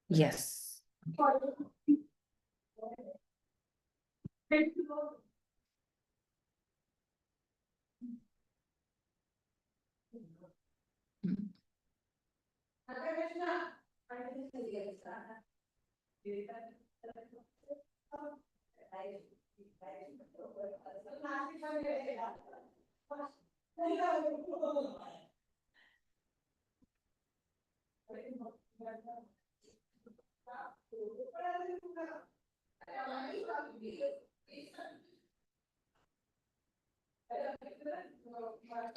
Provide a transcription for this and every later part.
Yes.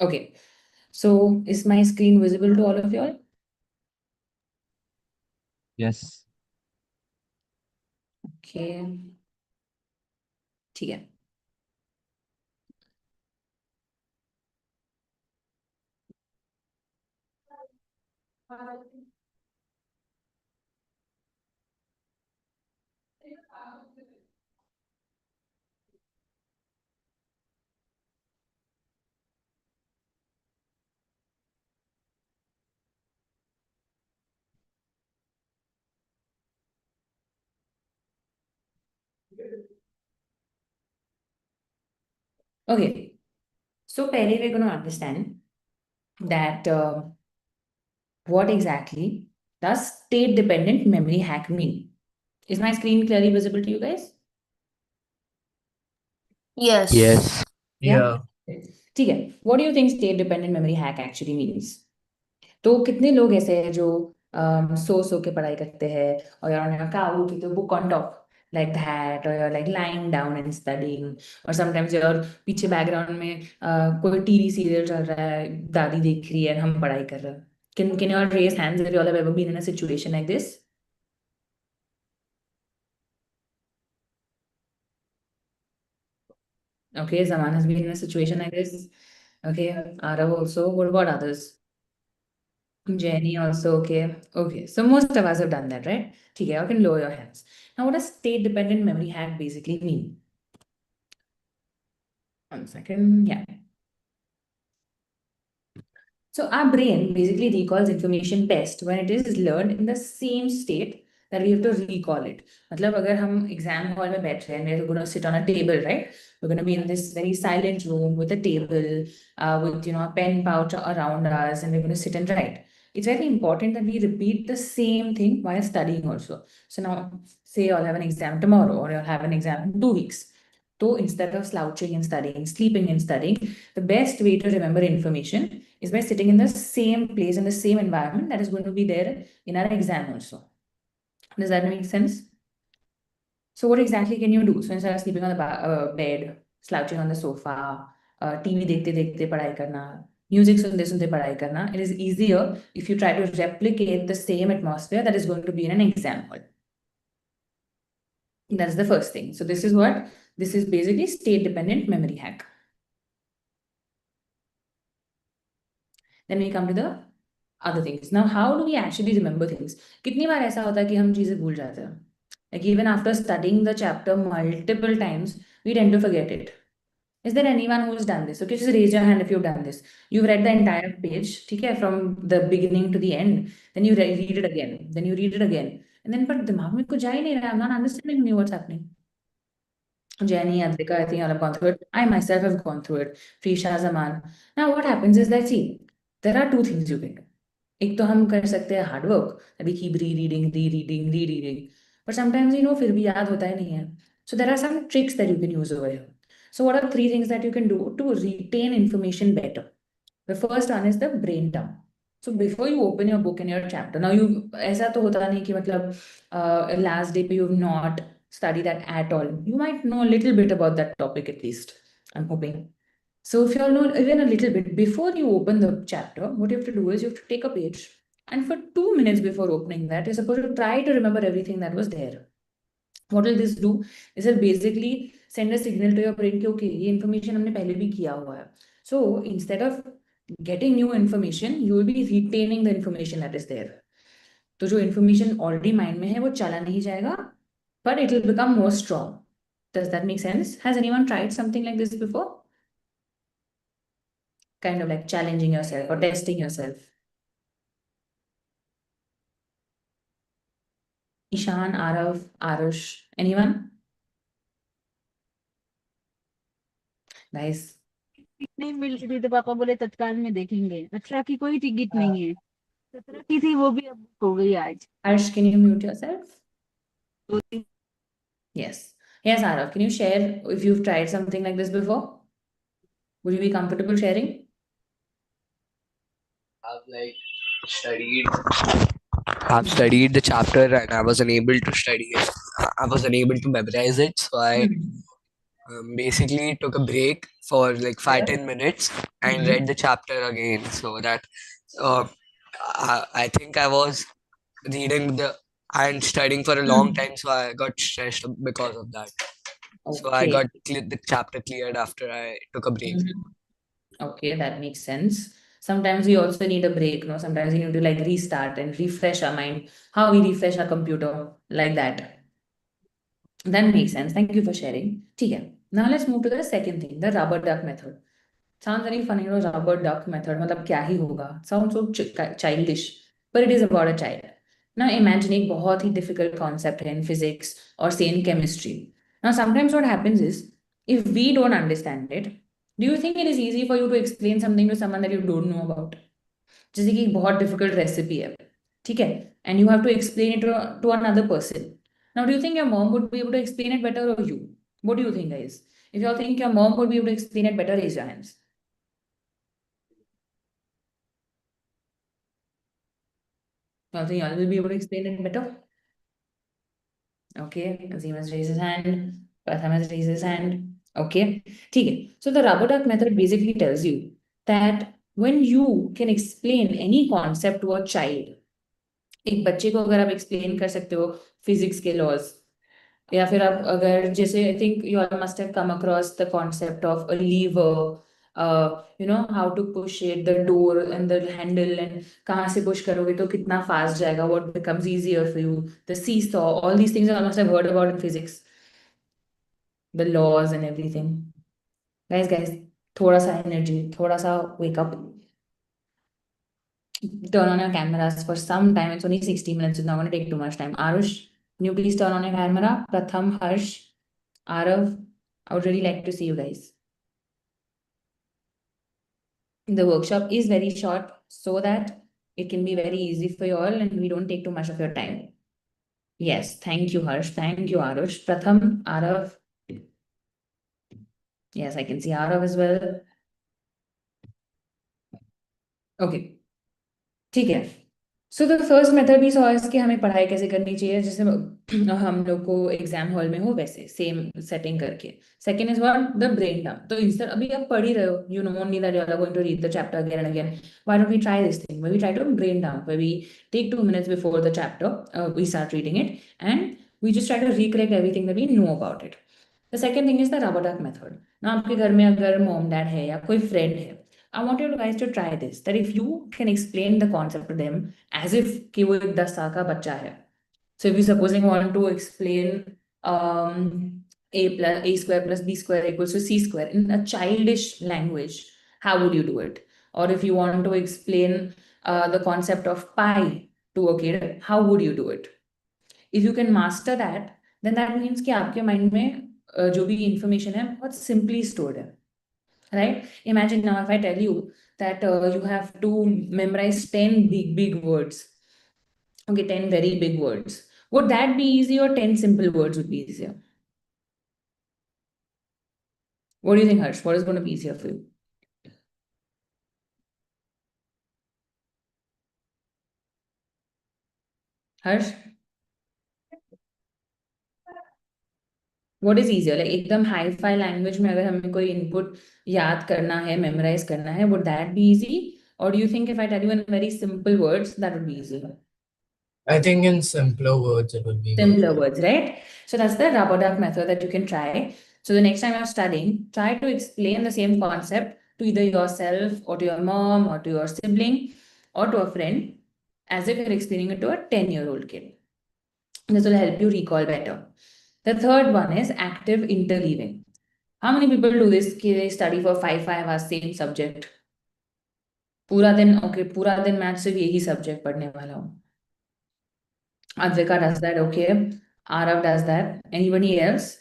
Okay. So is my screen visible to all of y'all? Yes. Okay. ठीक है. Okay. So पहले we're going to understand that what exactly does state dependent memory hack mean? Is my screen clearly visible to you guys? Yes. Yes. Yeah. ठीक है. What do you think state dependent memory hack actually means? तो कितने लोग ऐसे हैं जो सो के पढ़ाई करते हैं और you're on your couch with a book on top like that or you're like lying down and studying or sometimes you're पीछे बैकग्राउंड में कोई टीवी सीरियल चल रहा है दादी देख रही है और हम पढ़ाई कर रहे हैं. Can you all raise hands if you all have ever been in a situation like this? Okay, Zaman has been in a situation like this. Okay, Arav also. What about others? Jenny also, okay. Okay, so most of us have done that, right? Okay, you can lower your hands. Now, what does state-dependent memory hack basically mean? 1 second, yeah. So our brain basically recalls information best when it is learned in the same state that we have to recall it. मतलब अगर हम exam hall में बैठ रहे हैं, we're going to sit on a table, right? We're going to be in this very silent room with a table, with a pen pouch around us, and we're going to sit and write. It's very important that we repeat the same thing while studying also. So now, say you'll have an exam tomorrow, or you'll have an exam in 2 weeks. So instead of slouching and studying, sleeping and studying, the best way to remember information is by sitting in the same place, in the same environment that is going to be there in our exam also. Does that make sense? So what exactly can you do? So instead of sleeping on the bed, slouching on the sofa, TV देखते देखते पढ़ाई करना, music सुनते सुनते पढ़ाई करना, it is easier if you try to replicate the same atmosphere that is going to be in an exam hall. That's the first thing. So this is basically state-dependent memory hack. Then we come to the other things. Now, how do we actually remember things? कितनी बार ऐसा होता है कि हम चीजें भूल जाते हैं? Like even after studying the chapter multiple times, we tend to forget it. Is there anyone who's done this? Okay, just raise your hand if you've done this. You've read the entire page, okay, from the beginning to the end. Then you read it again. Then you read it again. And then, but दिमाग में कुछ जा ही नहीं रहा. I'm not understanding what's happening. Jenny, Advika, I think I'll have gone through it. I myself have gone through it. Prisha, Zaman. Now, what happens is that, see, there are two things you can do. एक तो हम कर सकते हैं hard work, we keep reading, but sometimes फिर भी याद होता ही नहीं है. So there are some tricks that you can use over here. So what are 3 things that you can do to retain information better? The first one is the brain dump. So before you open your book in your chapter, now you, ऐसा तो होता नहीं कि मतलब last day पे you have not study that at all. You might know a little bit about that topic at least, I'm hoping. So if you all know even a little bit, before you open the chapter, what you have to do is you have to take a page, and for 2 minutes before opening that, you're supposed to try to remember everything that was there. What will this do? This will basically send a signal to your brain कि okay, ये information हमने पहले भी किया हुआ है. So instead of getting new information, you will be retaining the information that is there. तो जो information already mind में है वो चला नहीं जाएगा, but it will become more strong. Does that make sense? Has anyone tried something like this before? Kind of like challenging yourself or testing yourself. Ishan, Arav, Arush, anyone? Guys, नहीं मिल रही थी तो पापा बोले तत्काल में देखेंगे। 18 की कोई टिकट नहीं है, 17 की थी वो भी अब बुक हो गई आज। Arsh, can you mute yourself? दो तीन Yes. Yes, Arav, can you share if you've tried something like this before? Would you be comfortable sharing? I've like studied. I've studied the chapter and I was unable to study it. I was unable to memorize it, so I Hmm. basically took a break for like five Yeah. ten minutes and read Hmm. the chapter again. So that uh, I think I was reading the and studying for a long Hmm. time, so I got stressed because of that. So I Okay. got the chapter cleared after I took a break. Mhm. Okay, that makes sense. Sometimes we also need a break, no? Sometimes we need to like restart and refresh our mind. How we refresh our computer, like that. That makes sense. Thank you for sharing. Okay. Now let's move to the second thing, the rubber duck method. Sounds very funny, rubber duck method. मतलब क्या ही होगा? Sounds so childish, but it is about a child. Now imagine एक बहुत ही difficult concept है in physics or say in chemistry. Now sometimes what happens is if we don't understand it, do you think it is easy for you to explain something to someone that you don't know about? जैसे कि एक बहुत difficult recipe है, ठीक है, and you have to explain it to another person. Now do you think your mom would be able to explain it better or you? What do you think, guys? If you all think your mom would be able to explain it better, raise your hands. You all think you all will be able to explain it better? Okay, Azim has raised his hand. Pratham has raised his hand. Okay, okay. So the rubber duck method basically tells you that when you can explain any concept to a child, एक बच्चे को अगर आप explain कर सकते हो physics के laws, या फिर आप अगर जैसे I think you all must have come across the concept of a lever, you know how to push it the door and the handle, and कहाँ से पुश करोगे तो कितना फास्ट जाएगा, what becomes easier for you, the seesaw, all these things I must have heard about in physics, the laws and everything. Guys guys, थोड़ा सा energy, थोड़ा सा wake up. Turn on your cameras for some time. It's only 60 minutes. It's not going to take too much time. Arush, can you please turn on your camera? Pratham, Harsh, Arav, I would really like to see you guys. The workshop is very short so that it can be very easy for you all and we don't take too much of your time. Yes, thank you, Harsh. Thank you, Arush. Pratham, Arav. Yes, I can see Arav as well. Okay. ठीक है. So the first method भी saw कि हमें पढ़ाई कैसे करनी चाहिए जैसे हम लोग को एग्जाम हॉल में हो वैसे सेम सेटिंग करके. Second is what the brain dump. तो इंस्टेड अभी आप पढ़ ही रहे हो, you know only that you are going to read the chapter again and again. Why don't we try this thing when we try to brain dump, when we take 2 minutes before the chapter, we start reading it and we just try to recollect everything that we know about it. The second thing is the rubber duck method. Now आपके घर में अगर mom dad है या कोई friend है, I want you guys to try this. That if you can explain the concept to them as if कि वो एक 10 साल का बच्चा है. So if you supposing want to explain a square plus b square equals to c square in a childish language, how would you do it? Or if you want to explain the concept of pi to a kid, how would you do it? If you can master that, then that means कि आपके mind में जो भी information है बहुत simply stored है. Right? Imagine now if I tell you that you have to memorize 10 big words. Okay, 10 very big words. Would that be easy or 10 simple words would be easier? What do you think, Harsh? What is going to be easier for you? Harsh, what is easier? Like एकदम hi-fi language में अगर हमें कोई input याद करना है, memorise करना है, would that be easy? Or do you think if I tell you in very simple words, that would be easier? I think in simpler words it would be good. Simpler words, right? So that's the rubber duck method that you can try. So the next time you're studying, try to explain the same concept to either yourself or to your mom or to your sibling or to a friend as if you're explaining it to a 10-year-old kid. This will help you recall better. The third one is active interleaving. How many people do this? They study for 5 hours, same subject. पूरा दिन, okay, पूरा दिन math सिर्फ यही subject पढ़ने वाला हूँ. Advika does that, okay. Arav does that. Anybody else?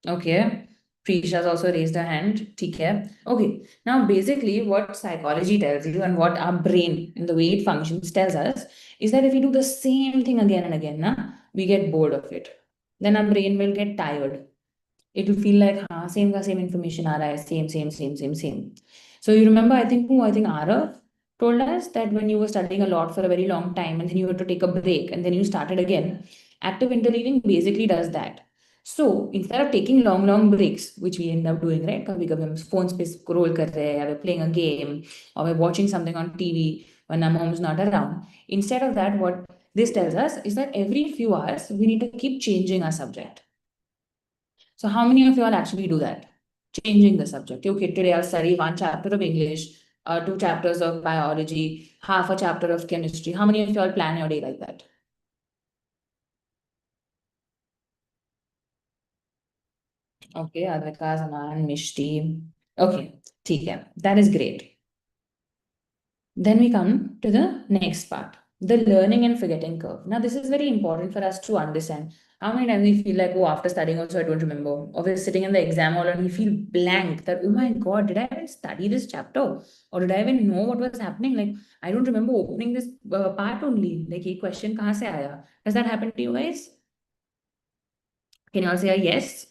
Okay. Prisha's also raised her hand. ठीक है. Okay. Now, basically, what psychology tells you and what our brain and the way it functions tells us is that if we do the same thing again and again, we get bored of it. Then our brain will get tired. It will feel like, same information aa raha hai, same. So you remember, I think Arav told us that when you were studying a lot for a very long time and then you had to take a break and then you started again, active interleaving basically does that. So instead of taking long breaks, which we end up doing, right? कभी कभी हम phones पे scroll कर रहे हैं, or we're playing a game, or we're watching something on TV when our mom's not around. Instead of that, what this tells us is that every few hours we need to keep changing our subject. So how many of you all actually do that? Changing the subject. Okay, today I'll study one chapter of English, 2 chapters of biology, half a chapter of chemistry. How many of you all plan your day like that? Okay, Advika, Zaman, Mishti. Okay, ठीक है. That is great. Then we come to the next part, the learning and forgetting curve. Now, this is very important for us to understand. How many times we feel like, oh, after studying also, I don't remember. Or we're sitting in the exam hall and we feel blank that, oh my God, did I even study this chapter? Or did I even know what was happening? Like, I don't remember opening this part only. Like, ये question कहाँ से आया? Does that happen to you guys? Can you all say a yes?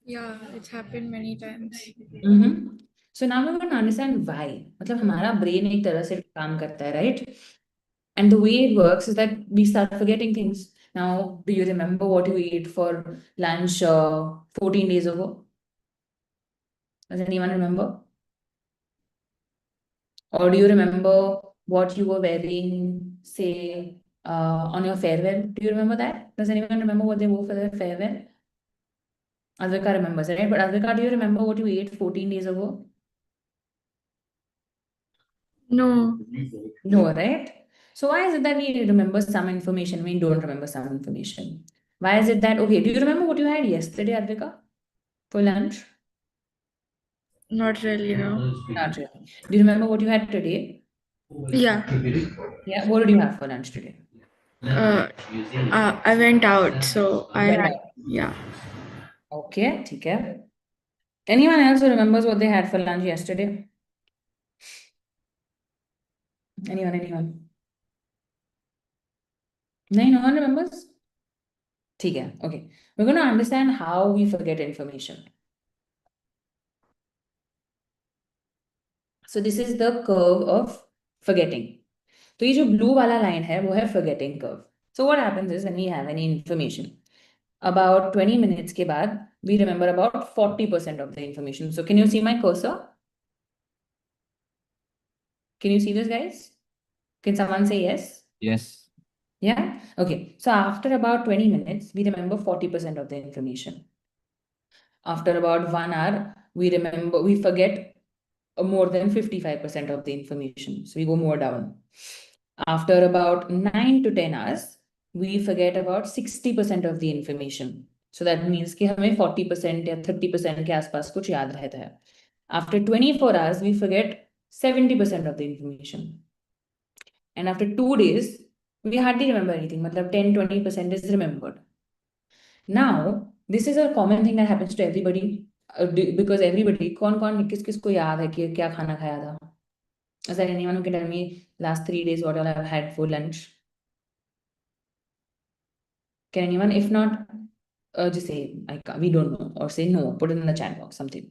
Yeah, it's happened many times. Mm-hmm. So now we're going to understand why. मतलब हमारा brain एक तरह से काम करता है, right? And the way it works is that we start forgetting things. Now, do you remember what you ate for lunch 14 days ago? Does anyone remember? Or do you remember what you were wearing, say, on your farewell? Do you remember that? Does anyone remember what they wore for their farewell? Advika remembers, right? But Advika, do you remember what you ate 14 days ago? No, No, right? So why is it that we remember some information, we don't remember some information? Why is it that, okay, do you remember what you had yesterday, Advika, for lunch? not really, no. Not really. Do you remember what you had today? Yeah, Yeah, what did you have for lunch today? uh, I went out, so I Went had, out. yeah. Okay, ठीक है. Anyone else who remembers what they had for lunch yesterday? Anyone? No one remembers? ठीक है. Okay. We're going to understand how we forget information. So this is the curve of forgetting. तो ये जो blue वाला line है वो है forgetting curve. So what happens is when we have any information, about 20 minutes के बाद we remember about 40% of the information. So can you see my cursor? Can you see this, guys? Can someone say yes? Yes. Yeah? Okay. So after about 20 minutes, we remember 40% of the information. After about 1 hour, we forget more than 55% of the information. So we go more down. After about 9 to 10 hours, we forget about 60% of the information. So that means कि हमें 40% या 30% के आसपास कुछ याद रहता है. After 24 hours, we forget 70% of the information. And after 2 days, we hardly remember anything. मतलब 10-20% is remembered. Now, this is a common thing that happens to everybody because everybody, कौन किसको याद है कि क्या खाना खाया था? Is there anyone who can tell me last 3 days what all I've had for lunch? Can anyone? If not, just say we don't know, or say no. Put it in the chat box. Something.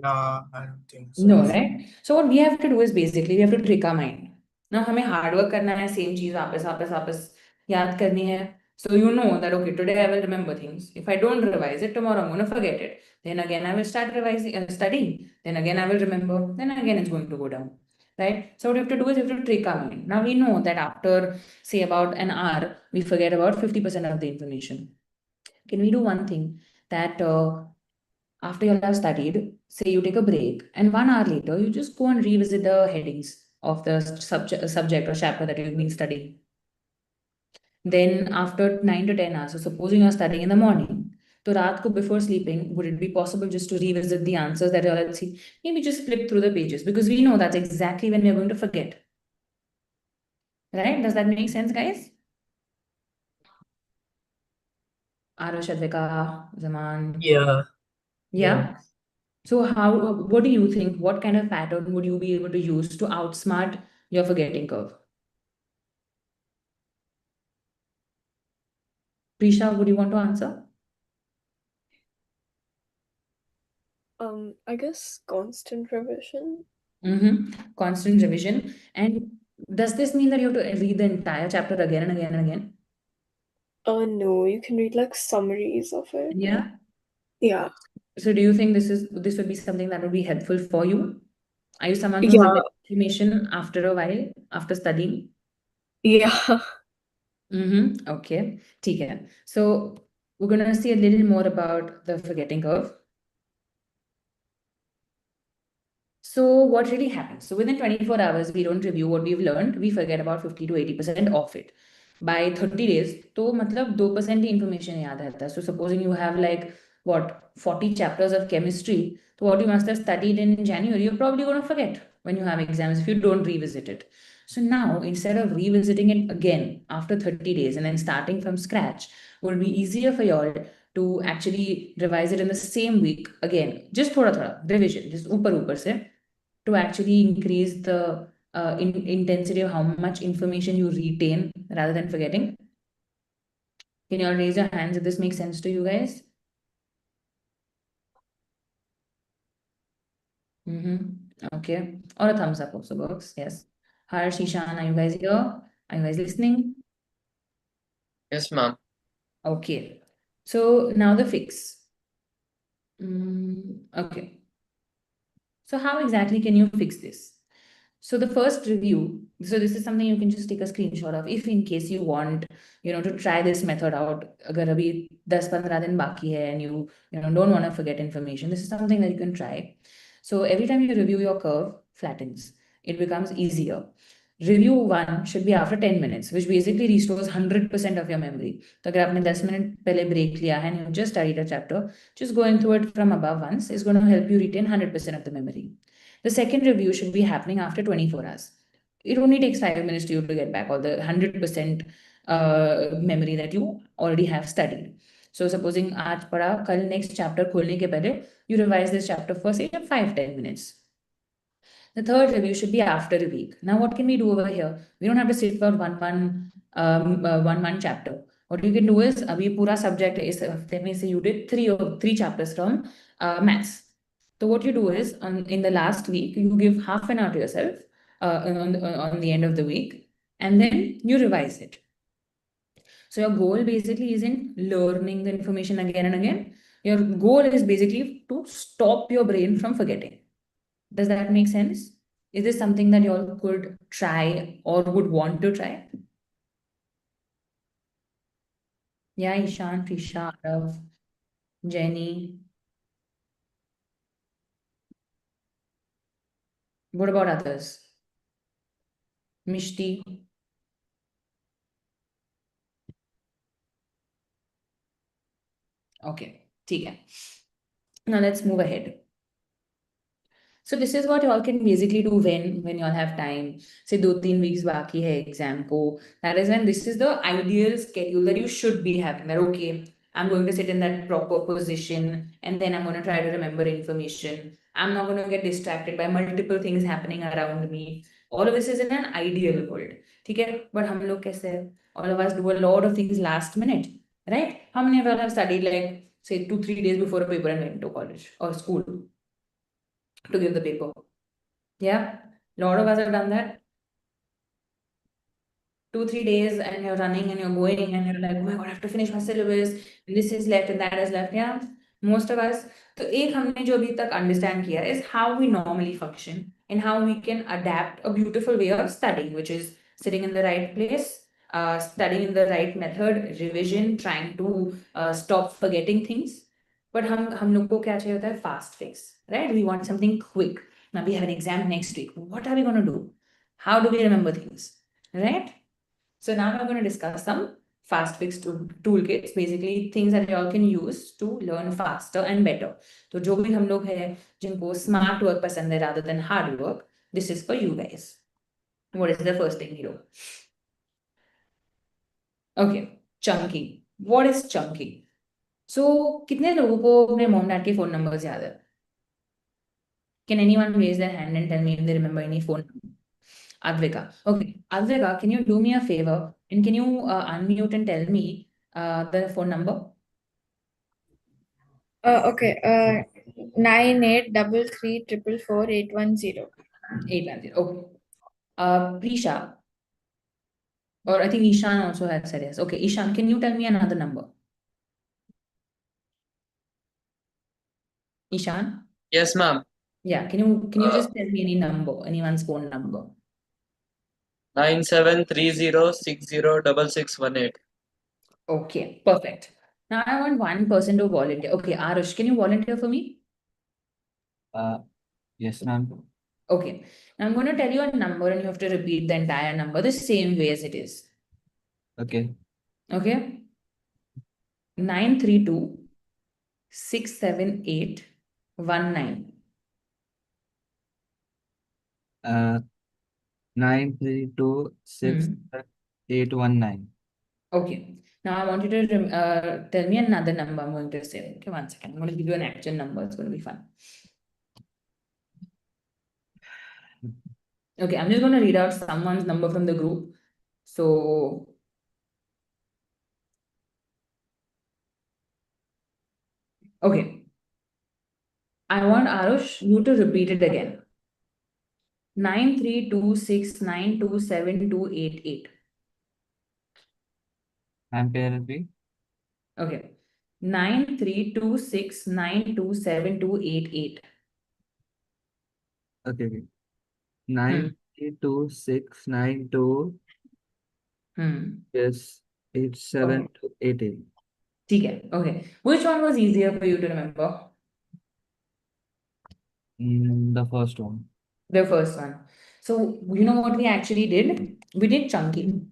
No, I don't think so. No, right? So what we have to do is basically we have to trick our mind. Now हमें hard work करना है, same चीज वापस याद करनी है. So you know that okay, today I will remember things. If I don't revise it, tomorrow I'm going to forget it. Then again I will start revising, studying. Then again I will remember. Then again it's going to go down. Right? So what we have to do is we have to trick our mind. Now we know that after say about an hour, we forget about 50% of the information. Can we do one thing that after you have studied, say you take a break, and 1 hour later, you just go and revisit the headings of the subject or chapter that you've been studying. Then after 9 to 10 hours, so supposing you're studying in the morning, so raat ko before sleeping, would it be possible just to revisit the answers that you already see? Maybe just flip through the pages because we know that's exactly when we're going to forget. Right? Does that make sense, guys? Arush, Advika, Zaman. Yeah. Yeah. So what do you think? What kind of pattern would you be able to use to outsmart your forgetting curve? Prisha, would you want to answer? I guess constant revision. Constant revision. And does this mean that you have to read the entire chapter again and again and again? No, you can read like summaries of it. Yeah. Yeah. So do you think this would be something that would be helpful for you? Are you someone who Yeah. forgets information after a while, after studying? Yeah. Okay. ठीक है. So we're gonna see a little more about the forgetting curve. So what really happens? So within 24 hours, we don't review what we've learned. We forget about 50 to 80% of it. By 30 days, तो मतलब 2% ही information याद रहता है. So supposing you have like what 40 chapters of chemistry, so what you must have studied in January, you're probably going to forget when you have exams if you don't revisit it. So now instead of revisiting it again after 30 days and then starting from scratch, would be easier for y'all to actually revise it in the same week again. Just थोड़ा थोड़ा revision, just ऊपर ऊपर से to actually increase the intensity of how much information you retain rather than forgetting. Can you all raise your hands if this makes sense to you guys? Okay. Or a thumbs up also works. Yes. Harsh, Ishan, are you guys here? Are you guys listening? Yes, ma'am. Okay. So now the fix. Okay. So how exactly can you fix this? So the first review, so this is something you can just take a screenshot of if in case you want, to try this method out. अगर अभी 10-15 दिन बाकी है and you don't want to forget information, this is something that you can try. So every time you review your curve, flattens. It becomes easier. Review one should be after 10 minutes, which basically restores 100% of your memory. तो अगर आपने 10 minute पहले break लिया है and you just studied a chapter, just going through it from above once is going to help you retain 100% of the memory. The second review should be happening after 24 hours. It only takes 5 minutes to you to get back all the 100% memory that you already have studied. So supposing आज पढ़ा कल next chapter खोलने के पहले you revise this chapter first in 5-10 minutes. The third review should be after a week. Now, what can we do over here? We don't have to sit for one chapter. What you can do is, abhi pura subject is, let me say you did three chapters from maths. So what you do is, in the last week, you give half an hour to yourself on the end of the week, and then you revise it. So your goal basically isn't learning the information again and again. Your goal is basically to stop your brain from forgetting. Does that make sense? Is this something that you all could try or would want to try? Yeah, Ishan, Prisha, Arav, Jenny. What about others? Mishti. Okay, ठीक है. Now let's move ahead. So this is what you all can basically do when you all have time. Say 2-3 weeks बाकी है exam को. That is when this is the ideal schedule that you should be having. That okay, I'm going to sit in that proper position and then I'm going to try to remember information. I'm not going to get distracted by multiple things happening around me. All of this is in an ideal world. ठीक है? But हम लोग कैसे हैं? All of us do a lot of things last minute, right? How many of us have studied like say 2-3 days before a paper and went to college or school to give the paper? Yeah, a lot of us have done that. 2-3 days and you're running and you're going and you're like, oh my God, I have to finish my syllabus. This is left and that is left. Yeah, most of us. तो एक हमने जो अभी तक understand किया is how we normally function and how we can adapt a beautiful way of studying, which is sitting in the right place, studying in the right method, revision, trying to stop forgetting things. But हम लोग को क्या चाहिए होता है fast fix, right? We want something quick. Now we have an exam next week. What are we going to do? How do we remember things, right? So now we're going to discuss some fast fix toolkits, basically things that you all can use to learn faster and better. तो जो भी हम लोग हैं जिनको smart work पसंद है rather than hard work, this is for you guys. What is the first thing you do? Okay, chunky. What is chunky? So कितने लोगों को अपने mom dad के phone numbers याद है? Can anyone raise their hand and tell me if they remember any phone number? Advika. Okay, Advika, can you do me a favor and can you unmute and tell me the phone number? Okay. 9833444810. 810. Okay. Prisha, or I think Ishan also had said yes. Okay, Ishan, can you tell me another number? Ishan? Yes, ma'am. Yeah, can you just tell me any number, anyone's phone number? 9730606618. Okay, perfect. Now I want one person to volunteer. Okay, Arush, can you volunteer for me? Yes, ma'am. Okay, now I'm going to tell you a number and you have to repeat the entire number the same way as it is. Okay. Okay? 932 678 19. 9326819. Okay. Now I want you to tell me another number I'm going to say. Okay, one second. I'm going to give you an actual number. It's going to be fun. Okay, I'm just going to read out someone's number from the group. So, okay. I want Arush, you to repeat it again. 93269272888. Ma'am, can you repeat? Okay. 93269272888. Okay, okay. 93269 yes, 8788. ठीक है. Okay. Which one was easier for you to remember? The first one. The first one. So, you know what we actually did? We did chunky.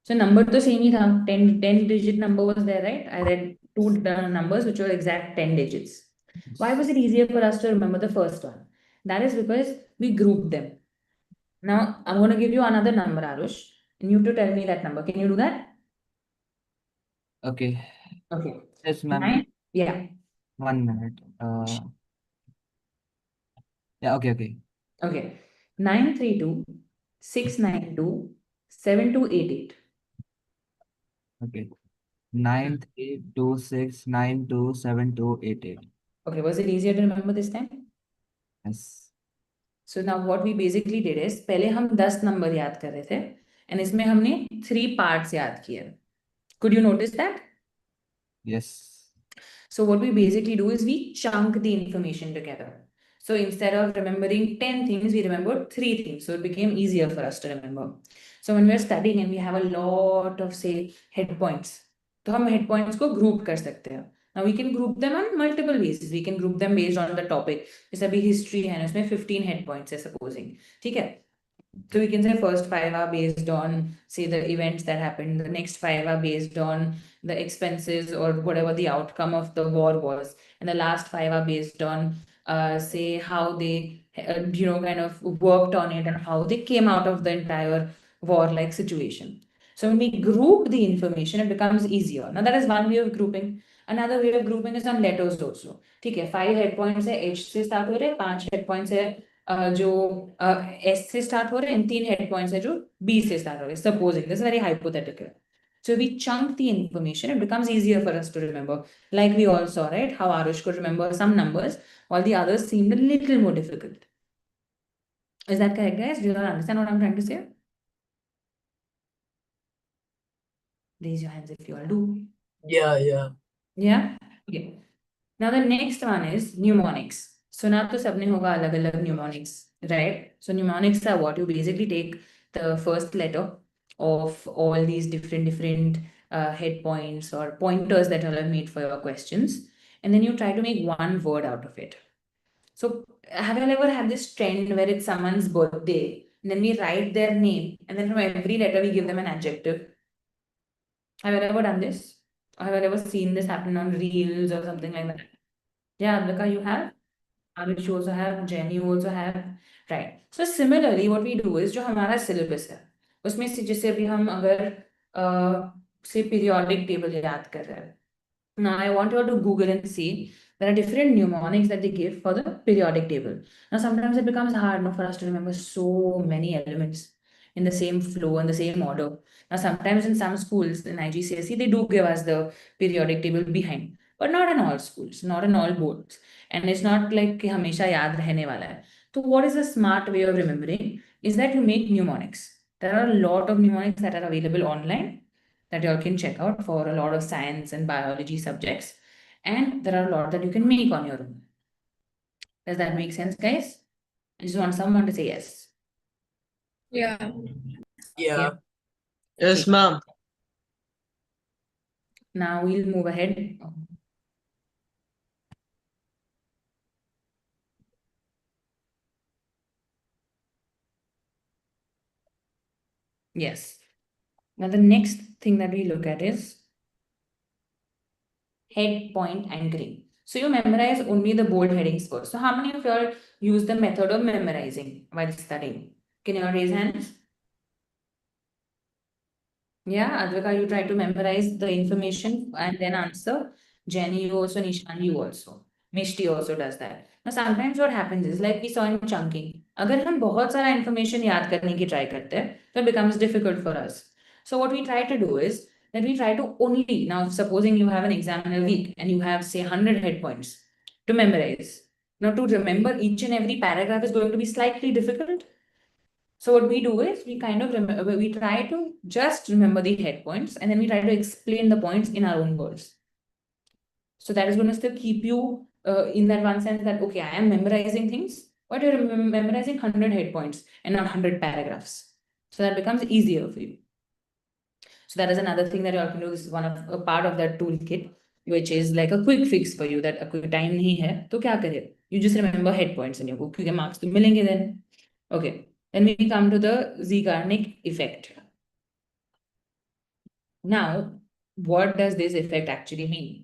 So, number तो same ही था. 10 digit number was there, right? I read two numbers which were exact 10 digits. Why was it easier for us to remember the first one? That is because we grouped them. Now, I'm going to give you another number, Arush, and you have to tell me that number. Can you do that? Okay. Okay. Yes, ma'am. Yeah. 1 minute. Yeah, okay, okay. Okay. 932 692 7288. Okay. 93269272888. Okay, was it easier to remember this time? Yes. So now what we basically did is पहले हम 10 number याद कर रहे थे and इसमें हमने 3 parts याद किए. Could you notice that? Yes. So what we basically do is we chunk the information together. So instead of remembering 10 things, we remembered 3 things. So it became easier for us to remember. So when we're studying and we have a lot of, say, head points, तो हम head points को group कर सकते हैं. Now we can group them on multiple bases. We can group them based on the topic. जैसे अभी history है, उसमें 15 head points है supposing. ठीक है? So we can say first 5 are based on, say, the events that happened. The next 5 are based on the expenses or whatever the outcome of the war was. And the last 5 are based on, say, how they, kind of worked on it and how they came out of the entire war-like situation. So when we group the information, it becomes easier. Now that is one way of grouping. Another way of grouping is on letters also. ठीक है, 5 head points है H से start हो रहे हैं, 5 head points है जो S से start हो रहे हैं, 3 head points है जो B से start हो रहे हैं. Supposing this is very hypothetical. So we chunk the information, it becomes easier for us to remember. Like we all saw, right? How Arush could remember some numbers while the others seemed a little more difficult. Is that correct, guys? Do you all understand what I'm trying to say? Raise your hands if you all do. Yeah, yeah. Yeah? Okay. Now the next one is mnemonics. So now to sabne hoga alag alag mnemonics, right? So mnemonics are what you basically take the first letter of all these different head points or pointers that are made for your questions, and then you try to make one word out of it. So have you ever had this trend where it's someone's birthday, and then we write their name, and then from every letter we give them an adjective? Have you ever done this? Or have you ever seen this happen on reels or something like that? Yeah, Advika, you have? Arush, you also have, Jenny, you also have, right? So similarly, what we do is जो हमारा syllabus है, उसमें से जैसे अभी हम अगर से periodic table याद कर रहे हैं, now I want you all to Google and see there are different mnemonics that they give for the periodic table. Now sometimes it becomes hard, no, for us to remember so many elements in the same flow and the same order. Now sometimes in some schools in IGCSE they do give us the periodic table behind, but not in all schools, not in all boards, and it's not like कि हमेशा याद रहने वाला है. So what is a smart way of remembering is that you make mnemonics. There are a lot of mnemonics that are available online that you all can check out for a lot of science and biology subjects. And there are a lot that you can make on your own. Does that make sense, guys? I just want someone to say yes. Yeah. Yeah. Yes, Okay. ma'am. Now we'll move ahead. Yes. Now the next thing that we look at is head point anchoring. So you memorize only the bold headings first. So how many of you all use the method of memorizing while studying? Can you all raise hands? Yeah, Advika, you try to memorize the information and then answer. Jenny, you also, Nishan, you also. Mishti also does that. Now, sometimes what happens is, like we saw in chunking, अगर हम बहुत सारा information याद करने की try करते हैं, तो it becomes difficult for us. So what we try to do is that we try to only, now supposing you have an exam in a week and you have say 100 head points to memorize. Now to remember each and every paragraph is going to be slightly difficult. So what we do is we kind of remember, we try to just remember the head points and then we try to explain the points in our own words. So that is going to still keep you in that one sense that, okay, I am memorizing things, but you're memorizing 100 head points and not 100 paragraphs. So that becomes easier for you. So that is another thing that you all can do. This is one of a part of that toolkit, which is like a quick fix for you that कोई time नहीं है तो क्या करे? You just remember head points in your book क्योंकि marks तो मिलेंगे then. Okay. Then we come to the Zeigarnik effect. Now, what does this effect actually mean?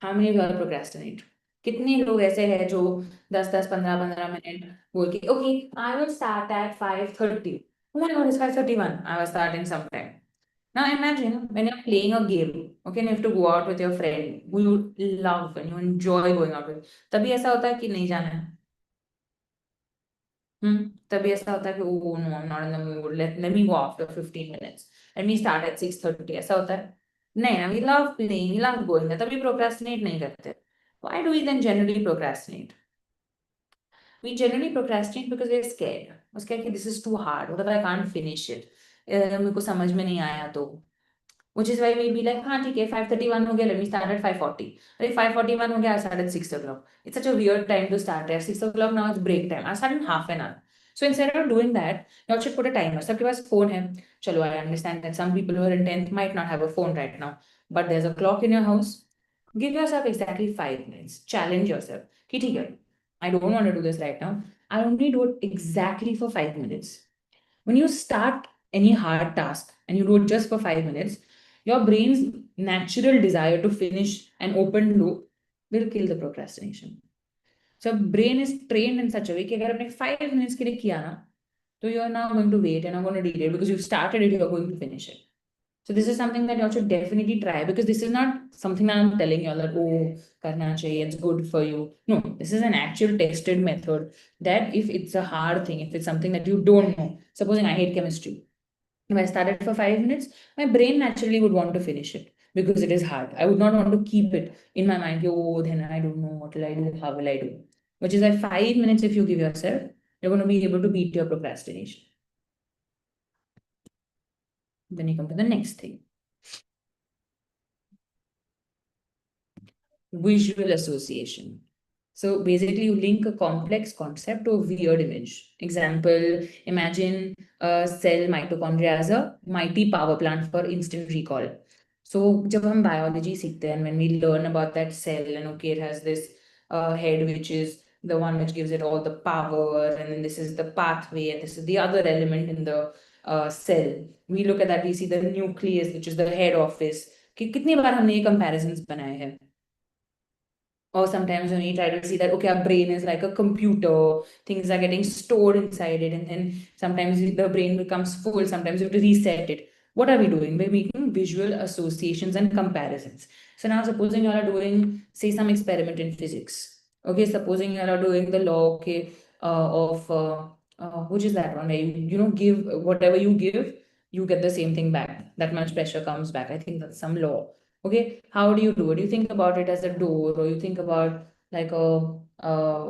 How many of you all procrastinate? कितने लोग ऐसे हैं जो 10-10, 15-15 minute बोल के okay, I will start at 5:30. Oh my God, it's 5:31. I will start in some time. Now imagine when you're playing a game, okay, and you have to go out with your friend who you love and you enjoy going out with. तभी ऐसा होता है कि नहीं जाना है. तभी ऐसा होता है कि oh no, I'm not in the mood. Let me go after 15 minutes. Let me start at 6:30. ऐसा होता है. नहीं ना, we love playing, we love going. तभी procrastinate नहीं करते. Why do we then generally procrastinate? We generally procrastinate because we're scared. We're scared that this is too hard. What if I can't finish it? मेरे को समझ में नहीं आया तो. Which is why we be like, हाँ ठीक है, 5:31 हो गया, let me start at 5:40. अरे 5:41 हो गया, I start at 6 o'clock. It's such a weird time to start at 6 o'clock. Now it's break time. I start in half an hour. So instead of doing that, you all should put a timer. सबके पास phone है. चलो, I understand that some people who are in 10th might not have a phone right now, but there's a clock in your house. Give yourself exactly 5 minutes. Challenge yourself. कि ठीक है, I don't want to do this right now. I only do it exactly for 5 minutes. When you start any hard task and you do it just for 5 minutes, your brain's natural desire to finish an open loop will kill the procrastination. So brain is trained in such a way कि अगर आपने 5 minutes के लिए किया ना, तो you are now going to wait and not going to delay because you've started it, you are going to finish it. So this is something that you should definitely try because this is not something that I'm telling you all that, oh, karna chahiye, it's good for you. No, this is an actual tested method that if it's a hard thing, if it's something that you don't know, supposing I hate chemistry. If I started for 5 minutes, my brain naturally would want to finish it because it is hard. I would not want to keep it in my mind. Oh, then I don't know what will I do, how will I do? Which is why 5 minutes, if you give yourself, you're going to be able to beat your procrastination. Then you come to the next thing. Visual association. So basically, you link a complex concept to a weird image. Example, imagine a cell mitochondria as a mighty power plant for instant recall. So जब हम biology सीखते हैं, and when we learn about that cell, and okay, it has this head, which is the one which gives it all the power, and then this is the pathway, and this is the other element in the cell. We look at that, we see the nucleus, which is the head office. कि कितनी बार हमने ये comparisons बनाए हैं? Or sometimes when we try to see that, okay, our brain is like a computer, things are getting stored inside it, and then sometimes the brain becomes full, sometimes you have to reset it. What are we doing? We're making visual associations and comparisons. So now supposing you are doing, say, some experiment in physics. Okay, supposing you are doing the law, okay, of which is that one where you know, give whatever you give, you get the same thing back. That much pressure comes back. I think that's some law. Okay, how do you do it? You think about it as a door, or you think about like a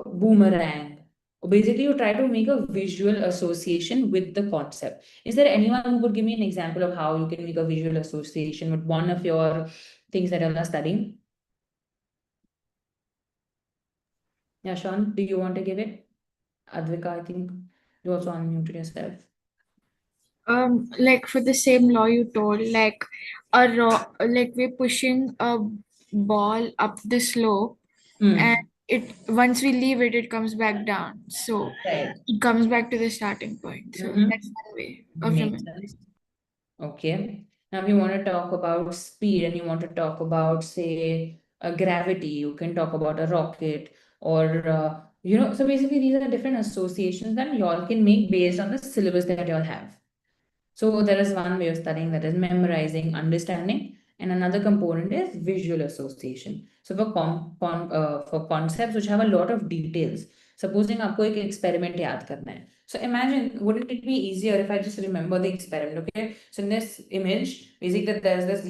boomerang. Or basically, you try to make a visual association with the concept. Is there anyone who could give me an example of how you can make a visual association with one of your things that you are studying? Yeah, Sean, do you want to give it? Advika, I think you also unmuted yourself. Like for the same law you told, like like we're pushing a ball up the slope, and Hmm. it once we leave it, it comes back down. So Right. it comes back to the starting point. So Mm-hmm. that's one way of Makes remembering. sense. Okay. Now, if you want to talk about speed and you want to talk about, say, gravity, you can talk about a rocket or, so basically these are different associations that you all can make based on the syllabus that you all have. So there is one way of studying, that is memorizing, understanding, and another component is visual association. So for concepts which have a lot of details, supposing आपको एक experiment याद करना है. So imagine, wouldn't it be easier if I just remember the experiment? Okay, so in this image, basically there's this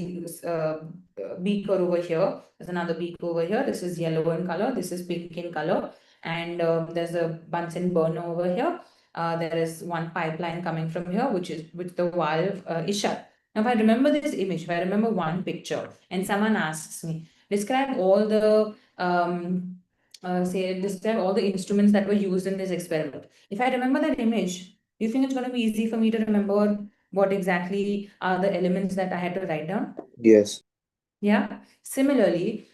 beaker over here. There's another beaker over here. This is yellow in color. This is pink in color, and there's a Bunsen burner over here. There is one pipeline coming from here, which the valve is shut. Now, if I remember this image, if I remember one picture, and someone asks me, describe all the describe all the instruments that were used in this experiment. If I remember that image, do you think it's going to be easy for me to remember what exactly are the elements that I had to write down? Yes. Yeah. Similarly,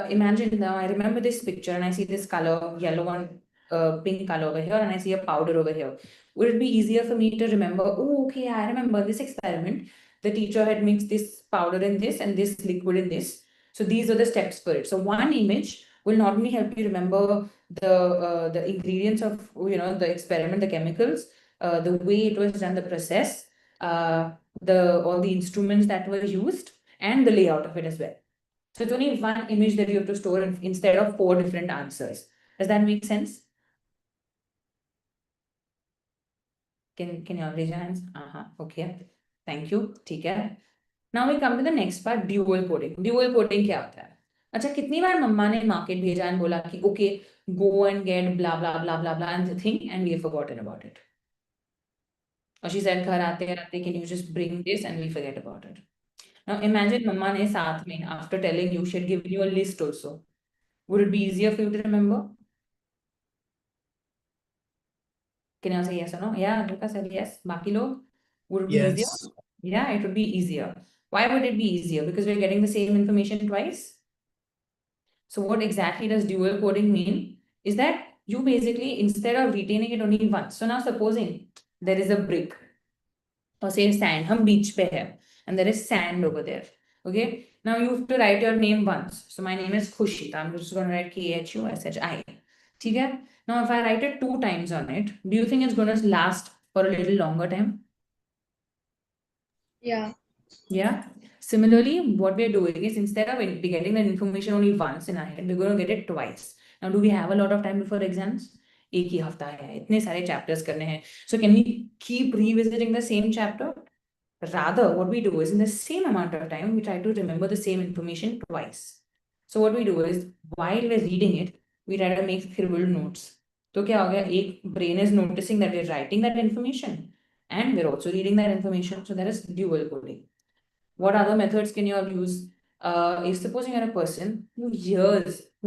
imagine now I remember this picture and I see this color, yellow and pink color over here, and I see a powder over here. Would it be easier for me to remember? Oh, okay, I remember this experiment. The teacher had mixed this powder in this and this liquid in this. So these are the steps for it. So one image will not only help you remember the ingredients of the experiment, the chemicals, the way it was done, the process, the all the instruments that were used, and the layout of it as well. So it's only one image that you have to store instead of four different answers. Does that make sense? Can you all raise your hands? Okay. Thank you. ठीक है. Now we come to the next part, dual coding. Dual coding क्या होता है? अच्छा, कितनी बार मम्मा ने market भेजा and बोला कि okay, go and get blah blah blah blah blah and the thing, and we have forgotten about it. Or she said घर आते आते can you just bring this, and we forget about it. Now imagine mama ne साथ में, after telling you, she had given you a list also. Would it be easier for you to remember? Can you say yes or no? Yeah, Advika said yes. Baki log, would it be easier? Yes. Yeah, it would be easier. Why would it be easier? Because we're getting the same information twice. So what exactly does dual coding mean? Is that you basically, instead of retaining it only once. So now supposing there is a brick, or say sand, हम beach पे है, and there is sand over there. Okay, now you have to write your name once. So my name is Khushi. I'm just going to write Khushi. ठीक है? Now if I write it 2 times on it, do you think it's going to last for a little longer time? Yeah. Yeah. Similarly, what we're doing is, instead of getting the information only once in our head, we're going to get it twice. Now, do we have a lot of time before exams? एक ही हफ्ता है, इतने सारे chapters करने हैं. So can we keep revisiting the same chapter? Rather, what we do is, in the same amount of time, we try to remember the same information twice. So what we do is, while we're reading it, we try to make scribbled notes. तो क्या हो गया? एक brain is noticing that we're writing that information, and we're also reading that information. So that is dual coding. What other methods can you all use? If supposing you're a person who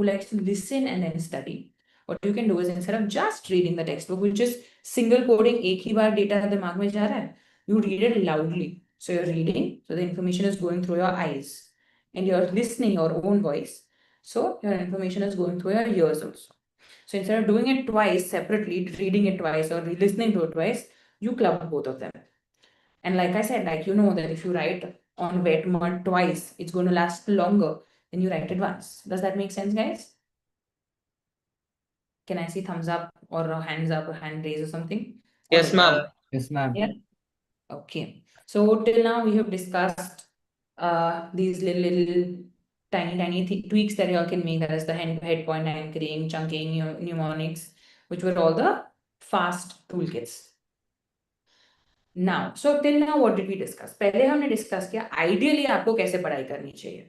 likes to listen and then study, what you can do is, instead of just reading the textbook, which is single coding, एक ही बार data दिमाग में जा रहा है, you read it loudly. So you're reading, so the information is going through your eyes, and you're listening your own voice. So your information is going through your ears also. So instead of doing it twice separately, reading it twice or listening to it twice, you club both of them. And like I said, like you know that if you write on wet mud twice, it's going to last longer than you write it once. Does that make sense, guys? Can I see thumbs up or a hands up or hand raise or something? Yes, ma'am. Yes, ma'am. Yeah. Okay. So till now we have discussed these little tiny tweaks that you all can make. That is the head point anchoring, chunking, mnemonics, which were all the fast toolkits. Now, so till now what did we discuss? पहले हमने discuss किया ideally आपको कैसे पढ़ाई करनी चाहिए.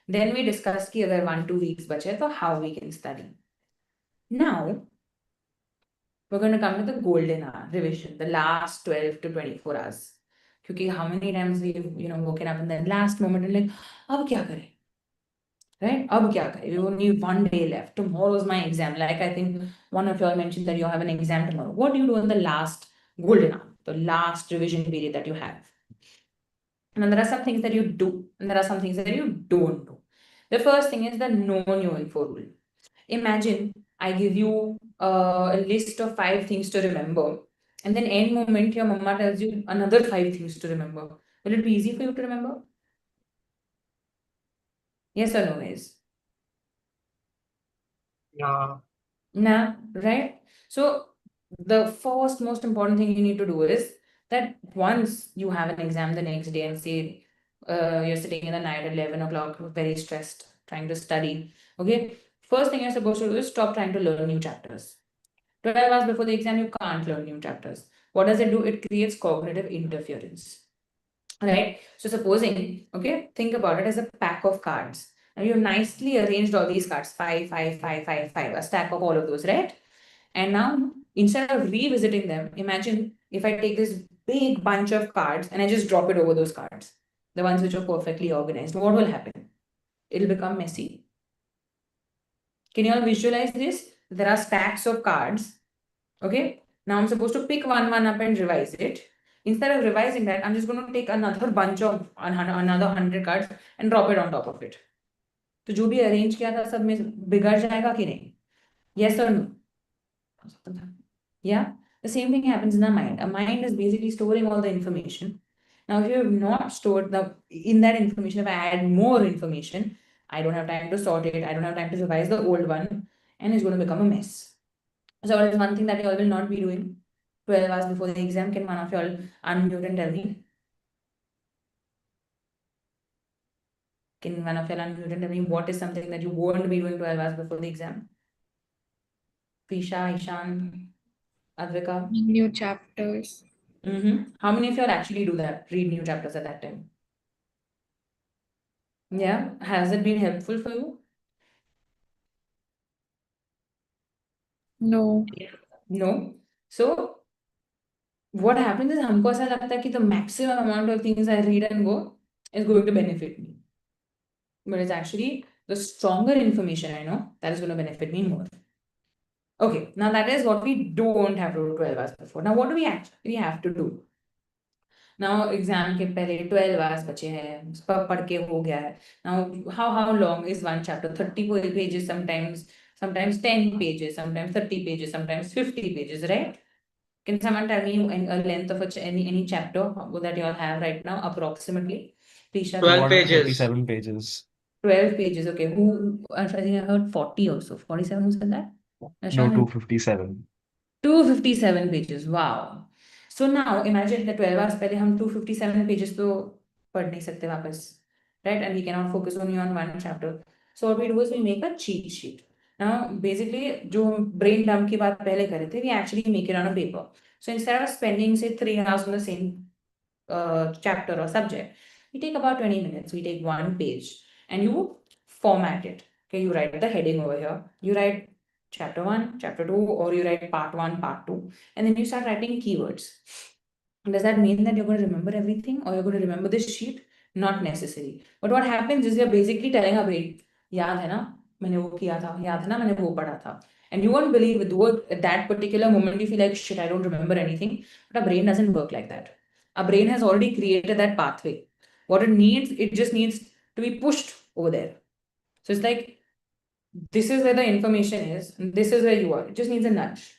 Then we discussed कि अगर 1-2 weeks बचे तो how we can study. Now we're going to come to the golden hour revision, the last 12 to 24 hours. क्योंकि how many times we've woken up in the last moment and like अब क्या करें, right? अब क्या करें? We only have 1 day left. Tomorrow is my exam. Like I think one of you all mentioned that you have an exam tomorrow. What do you do in the last golden hour, the last revision period that you have? And then there are some things that you do, and there are some things that you don't do. The first thing is the no new info rule. Imagine I give you a list of 5 things to remember, and then end moment your mama tells you another 5 things to remember. Will it be easy for you to remember? Yes or no, guys? Yeah. Nah, right? So the first most important thing you need to do is that once you have an exam the next day and say you're sitting in the night at 11 o'clock, very stressed, trying to study. Okay, first thing you're supposed to do is stop trying to learn new chapters. 12 hours before the exam, you can't learn new chapters. What does it do? It creates cognitive interference. Right? So supposing, okay, think about it as a pack of cards. And you nicely arranged all these cards, 5, 5, 5, 5, 5, a stack of all of those, right? And now, instead of revisiting them, imagine if I take this big bunch of cards and I just drop it over those cards, the ones which are perfectly organized. What will happen? It'll become messy. Can you all visualize this? There are stacks of cards. Okay. Now I'm supposed to pick one up and revise it. Instead of revising that, I'm just going to take another bunch of another 100 cards and drop it on top of it. तो जो भी arrange किया था सब में बिगड़ जाएगा कि नहीं? Yes or no? Yeah, the same thing happens in the mind. A mind is basically storing all the information. Now, if you have not stored in that information, if I add more information, I don't have time to sort it. I don't have time to revise the old one, and it's going to become a mess. So, what is one thing that you all will not be doing 12 hours before the exam? Can one of you all unmute and tell me? Can one of you all unmute and tell me what is something that you won't be doing 12 hours before the exam? Prisha, Ishan, Advika? New chapters. How many of you all actually do that? Read new chapters at that time? Yeah, has it been helpful for you? No. No. So what happens is हमको ऐसा लगता है कि the maximum amount of things I read and go is going to benefit me. But it's actually the stronger information I know that is going to benefit me more. Okay, now that is what we don't have to do 12 hours before. Now what do we actually have to do? Now exam के पहले 12 hours बचे हैं, पढ़ के हो गया है. Now how long is one chapter? 30 pages sometimes 10 pages, sometimes 30 pages, sometimes 50 pages, right? Can someone tell me a length of any chapter that you all have right now approximately? Prisha, 12 pages. 47 pages. 12 pages. Okay, I think I heard 40 also. 47, who said that? No, Ashan? 257. 257 pages. Wow. So now imagine the 12 hours पहले हम 257 pages तो पढ़ नहीं सकते वापस, right? And we cannot focus only on one chapter. So what we do is we make a cheat sheet. Now basically जो brain dump की बात पहले करे थे, we actually make it on a paper. So instead of spending say 3 hours on the same chapter or subject, we take about 20 minutes. We take one page and you format it. Okay, you write the heading over here. You write chapter 1, chapter 2, or you write part 1, part 2, and then you start writing keywords. Does that mean that you're going to remember everything or you're going to remember this sheet? Not necessary. But what happens is you're basically telling a brain, याद है ना मैंने वो किया था, याद है ना मैंने वो पढ़ा था. And you won't believe it, though at that particular moment you feel like shit, I don't remember anything. But our brain doesn't work like that. Our brain has already created that pathway. What it just needs to be pushed over there. So it's like this is where the information is, and this is where you are. It just needs a nudge.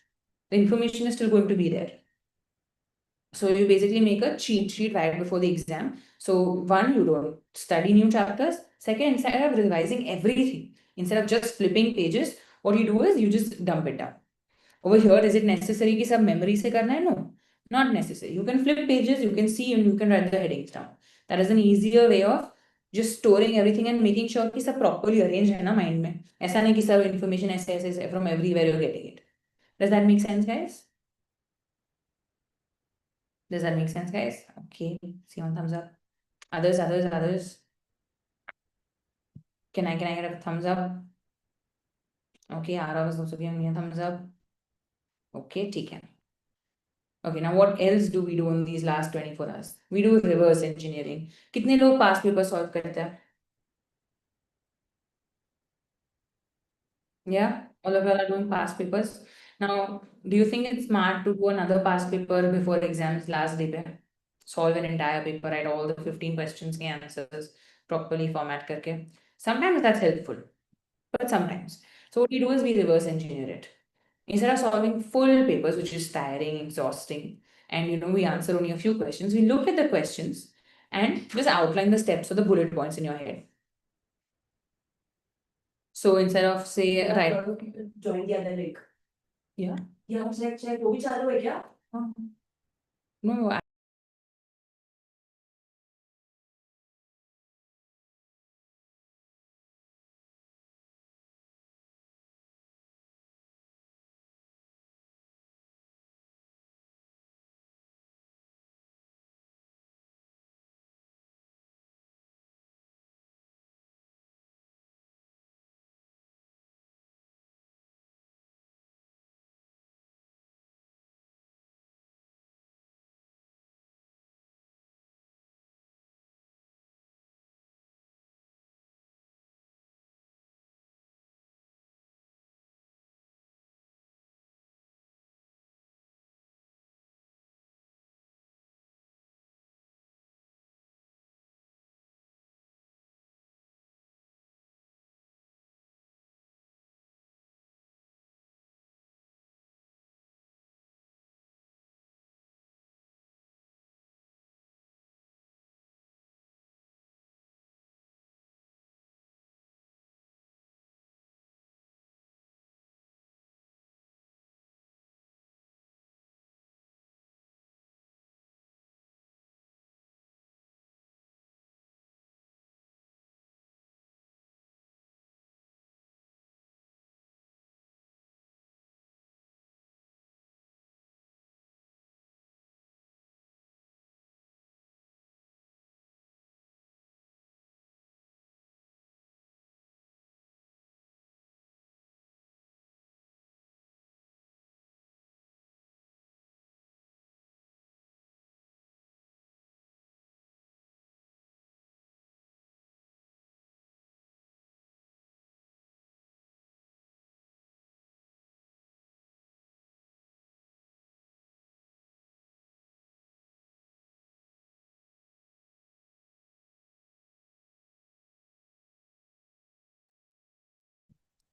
The information is still going to be there. So you basically make a cheat sheet right before the exam. So one, you don't study new chapters. Second, instead of revising everything, instead of just flipping pages, what you do is you just dump it down. Over here, is it necessary कि सब memory से करना है? No, not necessary. You can flip pages, you can see, and you can write the headings down. That is an easier way of just storing everything and making sure कि सब properly arranged है ना mind में. ऐसा नहीं कि सब information ऐसे from everywhere you're getting it. Does that make sense, guys? Does that make sense, guys? Okay, see one thumbs up. Others. Can I get a thumbs up? Okay, Ara was also giving me a thumbs up. Okay, ठीक है. Okay, now what else do we do in these last 24 hours? We do reverse engineering. कितने लोग past paper solve करते हैं? Yeah, all of you are doing past papers. Now, do you think it's smart to do another past paper before exams last day पे? Solve an entire paper, write all the 15 questions के answers properly format करके. Sometimes that's helpful, but sometimes. So what we do is we reverse engineer it. Instead of solving full papers, which is tiring, exhausting, and we answer only a few questions, we look at the questions and just outline the steps or the bullet points in your head. So instead of say right. Join the other link. Yeah. Yeah, check. वो भी चालू है क्या? No,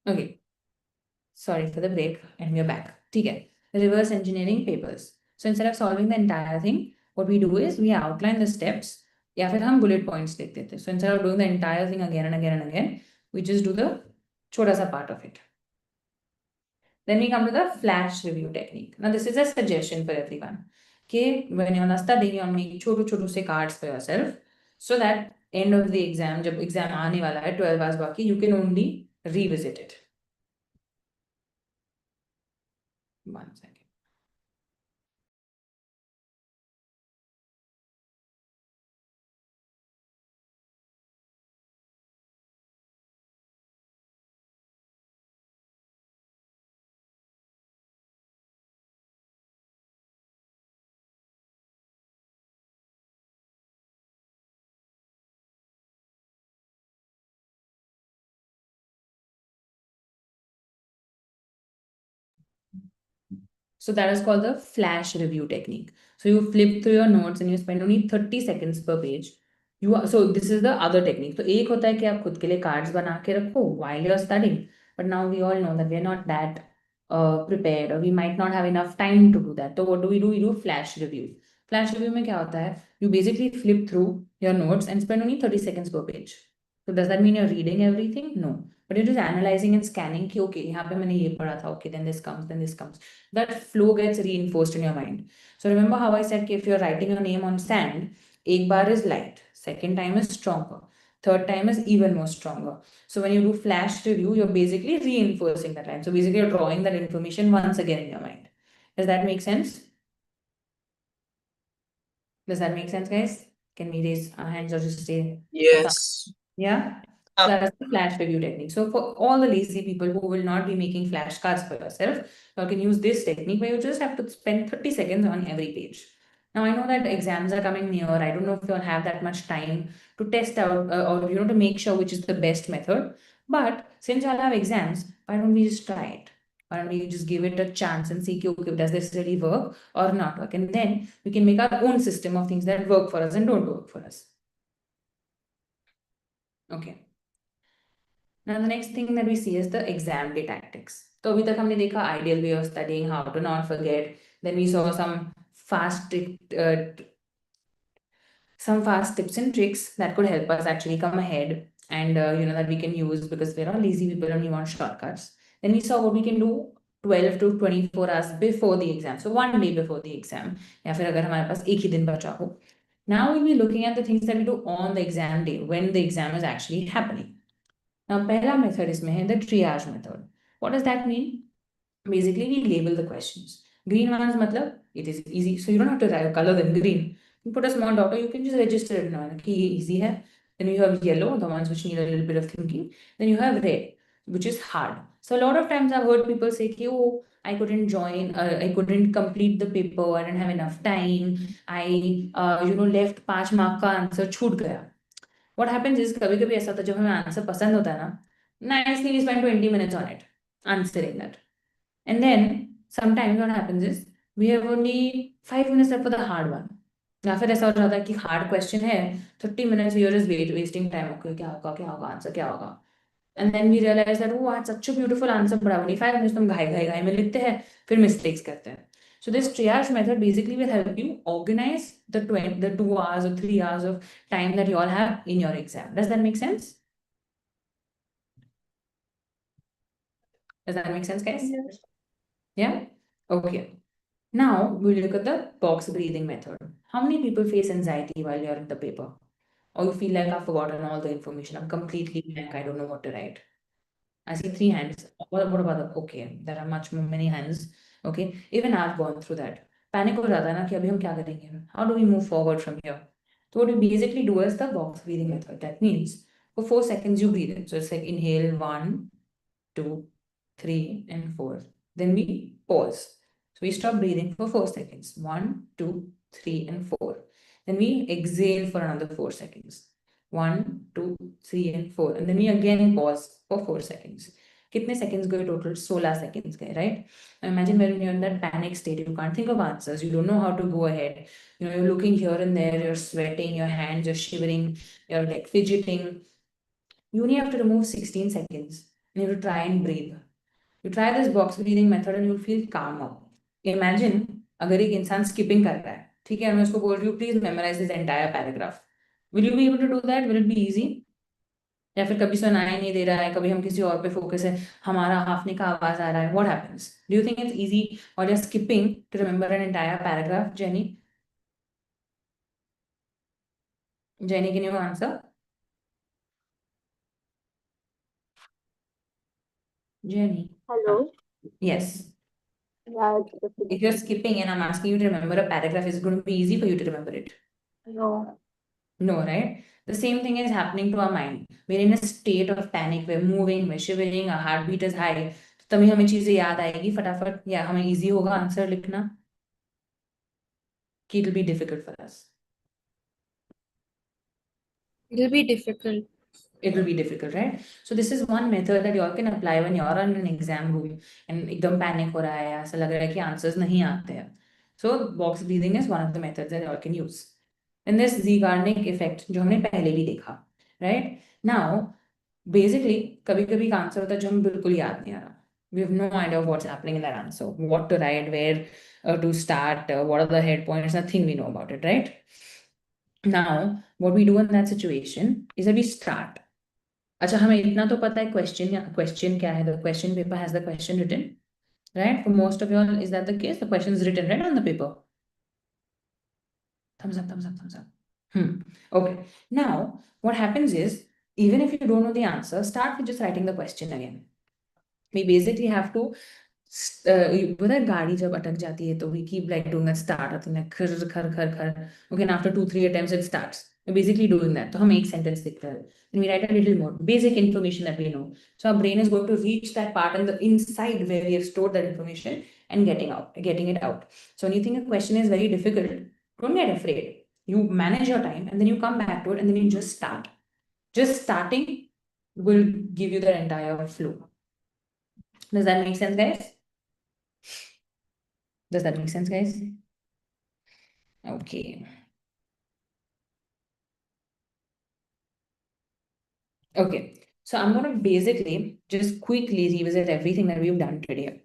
okay. Sorry for the break, and we're back. ठीक है. Reverse engineering papers. So instead of solving the entire thing, what we do is we outline the steps या फिर हम bullet points लिख देते हैं. So instead of doing the entire thing again and again and again, we just do the छोटा सा part of it. Then we come to the flash review technique. Now this is a suggestion for everyone. Okay, when you're studying, you make छोटू से cards for yourself, so that end of the exam, जब exam आने वाला है 12 hours बाकी, you can only revisit it. One second. So that is called the flash review technique. So you flip through your notes and you spend only 30 seconds per page. So this is the other technique. So एक होता है कि आप खुद के लिए cards बना के रखो while you're studying. But now we all know that we're not that prepared, or we might not have enough time to do that. So what do? We do flash review. Flash review में क्या होता है, you basically flip through your notes and spend only 30 seconds per page. So does that mean you're reading everything? No. But you're just analyzing and scanning कि okay यहाँ पे मैंने ये पढ़ा था, okay then this comes. That flow gets reinforced in your mind. So remember how I said कि if you're writing a name on sand, एक बार is light, second time is stronger, third time is even more stronger. So when you do flash review, you're basically reinforcing that line. So basically you're drawing that information once again in your mind. Does that make sense? Does that make sense, guys? Can we raise our hands or just say? Yes. Yeah. So that's the flash review technique. So for all the lazy people who will not be making flashcards for yourself, you can use this technique where you just have to spend 30 seconds on every page. Now I know that exams are coming near. I don't know if you'll have that much time to test out or to make sure which is the best method. But since y'all have exams, why don't we just try it? Why don't we just give it a chance and see, okay, does this really work or not work? And then we can make our own system of things that work for us and don't work for us. Okay. Now the next thing that we see is the exam day tactics. तो अभी तक हमने देखा ideal way of studying, how to not forget. Then we saw some fast tips and tricks that could help us actually come ahead, and that we can use because we're all lazy people and we want shortcuts. Then we saw what we can do 12 to 24 hours before the exam. So one day before the exam, या फिर अगर हमारे पास एक ही दिन बचा हो. Now we'll be looking at the things that we do on the exam day when the exam is actually happening. Now, पहला method इसमें है the triage method. What does that mean? Basically, we label the questions. Green ones matlab it is easy, so you don't have to color them green. You put a small dot, or you can just register it now. कि ये easy है. Then you have yellow, the ones which need a little bit of thinking. Then you have red, which is hard. So a lot of times I've heard people say कि oh, I couldn't join, I couldn't complete the paper, I didn't have enough time, I left 5 mark का answer छूट गया. What happens is कभी कभी ऐसा होता है जब हमें आंसर पसंद होता है ना, nicely we spend 20 minutes on it answering that. And then sometimes what happens is we have only 5 minutes left for the hard one. या फिर ऐसा हो जाता है कि हार्ड क्वेश्चन है, 30 minutes we are just wasting time. Okay, क्या होगा आंसर क्या होगा. And then we realize that oh, that's such a beautiful answer, but only 5 minutes तुम घाई में लिखते हैं, फिर mistakes करते हैं. So this triage method basically will help you organize the 2 hours or 3 hours of time that you all have in your exam. Does that make sense? Does that make sense, guys? Yes. Yeah? Okay. Now we'll look at the box breathing method. How many people face anxiety while you're in the paper? Or you feel like I've forgotten all the information, I'm completely blank, I don't know what to write. I see 3 hands. What about the, okay, there are many hands. Okay, even I've gone through that. Panic हो जाता है ना कि अभी हम क्या करेंगे? How do we move forward from here? So what you basically do is the box breathing method. That means for 4 seconds you breathe in. So it's like inhale 1, 2, 3, and 4. Then we pause. So we stop breathing for 4 seconds. 1, 2, 3, and 4. Then we exhale for another 4 seconds. 1, 2, 3, and 4. And then we again pause for 4 seconds. कितने seconds गए total? 16 seconds गए, right? Now imagine when you're in that panic state, you can't think of answers, you don't know how to go ahead. You're looking here and there, you're sweating, your hands are shivering, you're like fidgeting. You only have to remove 16 seconds and you have to try and breathe. You try this box breathing method and you'll feel calmer. Imagine अगर एक इंसान skipping कर रहा है, ठीक है, मैं उसको बोल रही हूँ please memorize this entire paragraph. Will you be able to do that? Will it be easy? या फिर कभी सुनाई नहीं दे रहा है, कभी हम किसी और पे फोकस है, हमारा हाफने का आवाज आ रहा है. What happens? Do you think it's easy or just skipping to remember an entire paragraph, Jenny? Jenny, can you answer? Jenny. Hello. Yes. Yeah, it's difficult. If you're skipping and I'm asking you to remember a paragraph, is it going to be easy for you to remember it? No. No, right? The same thing is happening to our mind. We're in a state of panic, we're moving, we're shivering, our heartbeat is high. तभी हमें चीजें याद आएगी फटाफट, या हमें easy होगा answer लिखना, कि it'll be difficult for us. It'll be difficult. It will be difficult, right? So this is one method that you all can apply when you're in an exam room and एकदम panic हो रहा है, ऐसा लग रहा है कि answers नहीं आते हैं. So box breathing is one of the methods that you all can use. And this Zeigarnik effect जो हमने पहले भी देखा, right? Now basically कभी कभी आंसर होता है जो हमें बिल्कुल याद नहीं आ रहा. We have no idea of what's happening in that answer, what to write, where to start, what are the head points, nothing we know about it, right? Now, what we do in that situation is that we start. अच्छा हमें इतना तो पता है question क्या है, the question paper has the question written, right? For most of you all, is that the case? The question is written right on the paper. Thumbs up, thumbs up, thumbs up. Okay. Now, what happens is, even if you don't know the answer, start with just writing the question again. We basically have to पता है गाड़ी जब अटक जाती है तो we keep like doing that start, I think like खर खर खर खर. Okay, and after 2-3 attempts it starts. We're basically doing that. तो हम एक sentence लिखते हैं. Then we write a little more basic information that we know. So our brain is going to reach that part in the inside where we have stored that information and getting it out. So when you think a question is very difficult, don't get afraid. You manage your time and then you come back to it and then you just start. Just starting will give you the entire flow. Does that make sense, guys? Does that make sense, guys? Okay. Okay. So I'm going to basically just quickly revisit everything that we've done today.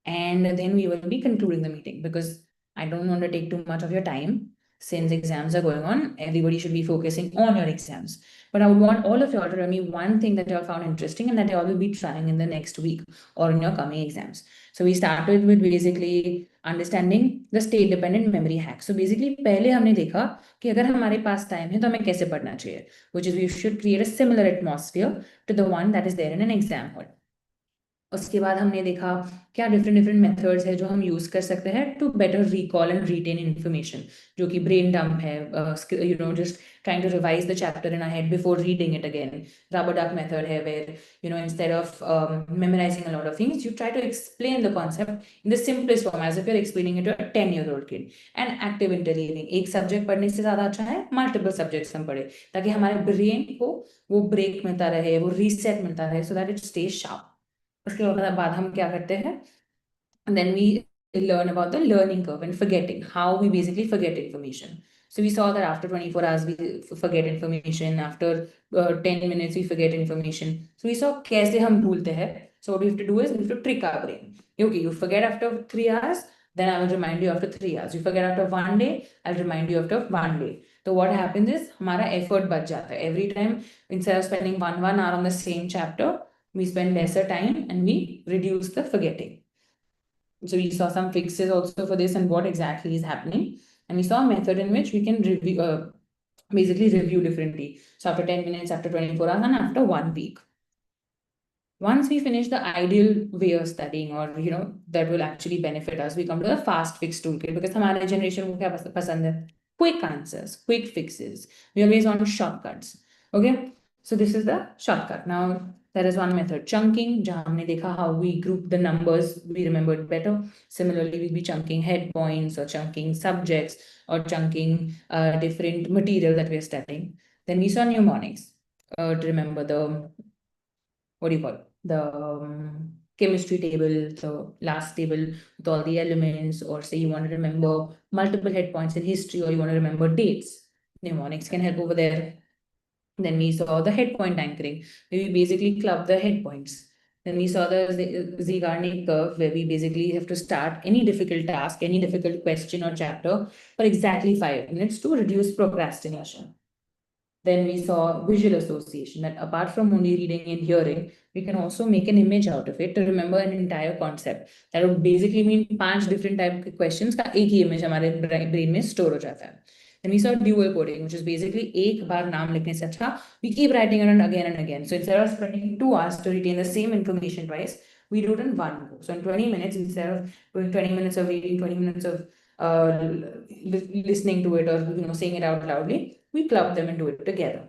And then we will be concluding the meeting because I don't want to take too much of your time. Since exams are going on, everybody should be focusing on your exams. But I would want all of you all to tell me one thing that you all found interesting and that you all will be trying in the next week or in your coming exams. So we started with basically understanding the state dependent memory hack. So basically पहले हमने देखा कि अगर हमारे पास time है तो हमें कैसे पढ़ना चाहिए, which is we should create a similar atmosphere to the one that is there in an exam hall. उसके बाद हमने देखा क्या डिफरेंट मेथड्स है जो हम यूज कर सकते हैं to better recall and retain information, जो कि ब्रेन डंप है, just trying to revise the chapter in head before reading it again. Rubber duck method है where instead of memorizing a lot of things, you try to explain the concept in the simplest form as if you're explaining it to a 10-year-old kid. And active interleaving, एक subject पढ़ने से ज्यादा अच्छा है multiple subjects हम पढ़े ताकि हमारे ब्रेन को वो ब्रेक मिलता रहे, वो रीसेट मिलता रहे, so that it stay sharp. उसके बाद हम क्या करते हैं, and then we learn about the learning curve and forgetting, how we basically forget information. So we saw that after 24 hours we forget information, after 10 minutes we forget information. So we saw कैसे हम भूलते हैं. So what we have to do is we have to trick our brain. Okay, you forget after 3 hours, then I will remind you after 3 hours. You forget after 1 day, I'll remind you after 1 day. So what happens is हमारा effort बच जाता है. Every time instead of spending one hour on the same chapter, we spend lesser time and we reduce the forgetting. So we saw some fixes also for this and what exactly is happening. And we saw a method in which we can review, basically review differently. So after 10 minutes, after 24 hours, and after 1 week. Once we finish the ideal way of studying, or that will actually benefit us, we come to the fast fix toolkit because our generation को क्या पसंद है? Quick answers, quick fixes. We always want shortcuts. Okay, so this is the shortcut. Now there is one method, chunking, जहाँ हमने देखा how we group the numbers, we remembered better. Similarly, we'll be chunking head points or chunking subjects or chunking different material that we're studying. Then we saw mnemonics to remember the, what do you call it? The chemistry table, the last table with all the elements, or say you want to remember multiple head points in history, or you want to remember dates. Mnemonics can help over there. Then we saw the head point anchoring, where we basically club the head points. Then we saw the Zeigarnik curve, where we basically have to start any difficult task, any difficult question or chapter for exactly 5 minutes to reduce procrastination. Then we saw visual association, that apart from only reading and hearing, we can also make an image out of it to remember an entire concept. That would basically mean 5 different type of questions का एक ही image हमारे brain में store हो जाता है. Then we saw dual coding, which is basically एक बार नाम लिखने से अच्छा, we keep writing it again and again. So instead of spending 2 hours to retain the same information twice, we do it in one go. So in 20 minutes, instead of doing 20 minutes of reading, 20 minutes of listening to it or saying it out loudly, we club them and do it together.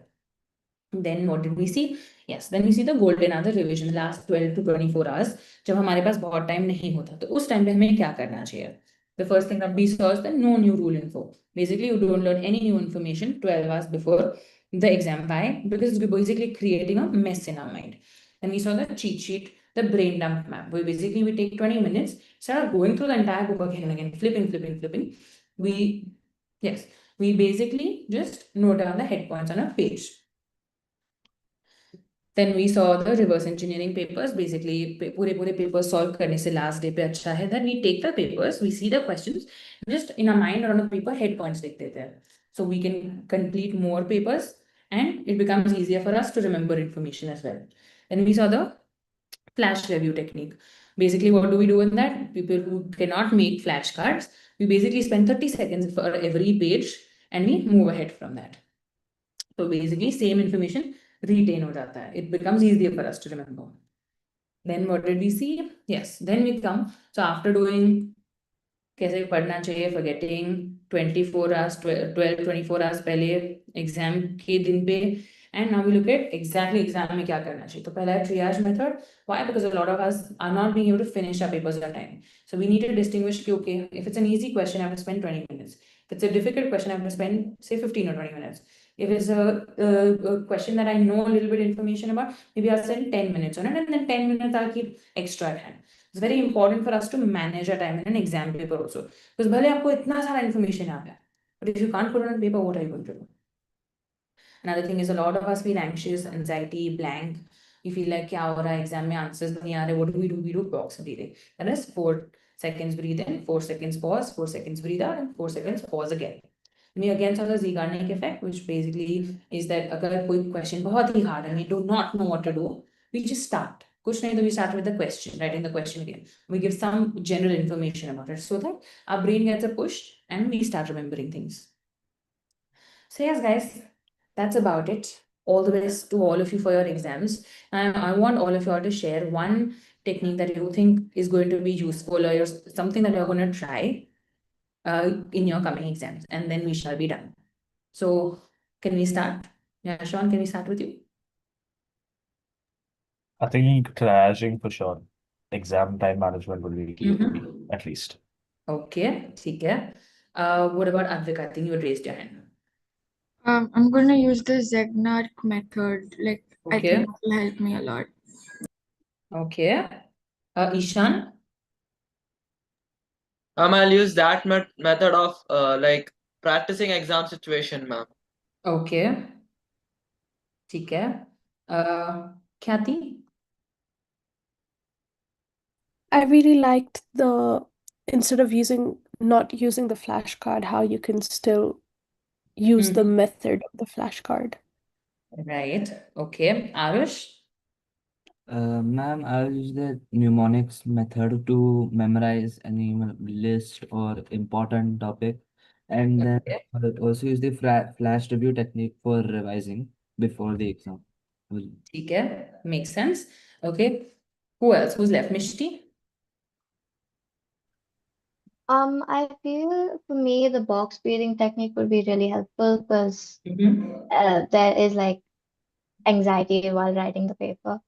Then what did we see? Yes, then we see the golden hour revision, last 12 to 24 hours, जब हमारे पास बहुत time नहीं होता तो उस time पे हमें क्या करना चाहिए? The first thing that we saw is the no new rule info. Basically, you don't learn any new information 12 hours before the exam. Why? Because it's basically creating a mess in our mind. Then we saw the cheat sheet, the brain dump map, where basically we take 20 minutes, start going through the entire book again and again, flipping. We basically just note down the head points on a page. Then we saw the reverse engineering papers. Basically, पूरे papers solve करने से last day पे अच्छा है. Then we take the papers, we see the questions, just in our mind or on the paper head points लिख देते हैं. So we can complete more papers and it becomes easier for us to remember information as well. Then we saw the flash review technique. Basically, what do we do in that? People who cannot make flashcards, we basically spend 30 seconds for every page and we move ahead from that. So basically, same information retain ho jata hai. It becomes easier for us to remember. Then what did we see? Yes, then we come. So after doing कैसे पढ़ना चाहिए forgetting 24 hours 12 24 hours पहले exam के दिन पे and now we look at exactly exam में क्या करना चाहिए. तो पहला है triage method. Why? Because a lot of us are not being able to finish our papers on time. So we need to distinguish कि okay, if it's an easy question, I have to spend 20 minutes. If it's a difficult question, I have to spend say 15 or 20 minutes. If it's a question that I know a little bit information about, maybe I'll spend 10 minutes on it and then 10 minutes I'll keep extra at hand. It's very important for us to manage our time in an exam paper also. Because भले आपको इतना सारा information आ गया, but if you can't put it on paper, what are you going to do? Another thing is a lot of us feel anxious, anxiety, blank. We feel like क्या हो रहा है exam में answers नहीं आ रहे. What do we do? We do box breathing. That is 4 seconds breathe in, 4 seconds pause, 4 seconds breathe out, and 4 seconds pause again. We again saw the Zeigarnik effect, which basically is that अगर कोई question बहुत ही hard and we do not know what to do, we just start. कुछ नहीं तो we start with the question, writing the question again. We give some general information about it so that our brain gets a push and we start remembering things. So yes, guys, that's about it. All the best to all of you for your exams. And I want all of you all to share one technique that you think is going to be useful or something that you're going to try in your coming exams, and then we shall be done. So can we start? Yeah, Sean, can we start with you? I think triaging for sure. Exam time management would be key, at least. Okay, ठीक है. What about Advik? I think you had raised your hand. I'm gonna use the Zegnark method. Like I Okay. think it will help me a lot. Okay. Ishan? I'll use that method of like practicing exam situation, ma'am. Okay. ठीक है. Khyati? I really liked instead of not using the flashcard, how you can still use the method of the flashcard. Right. Okay. Arush? Ma'am, I'll use the mnemonics method to memorize any list or important topic, and then Okay. I'll also use the flash review technique for revising before the exam. ठीक है. Makes sense. Okay. Who else? Who's left? Mishti? I feel for me the box breathing technique would be really helpful because there is like anxiety while writing the paper.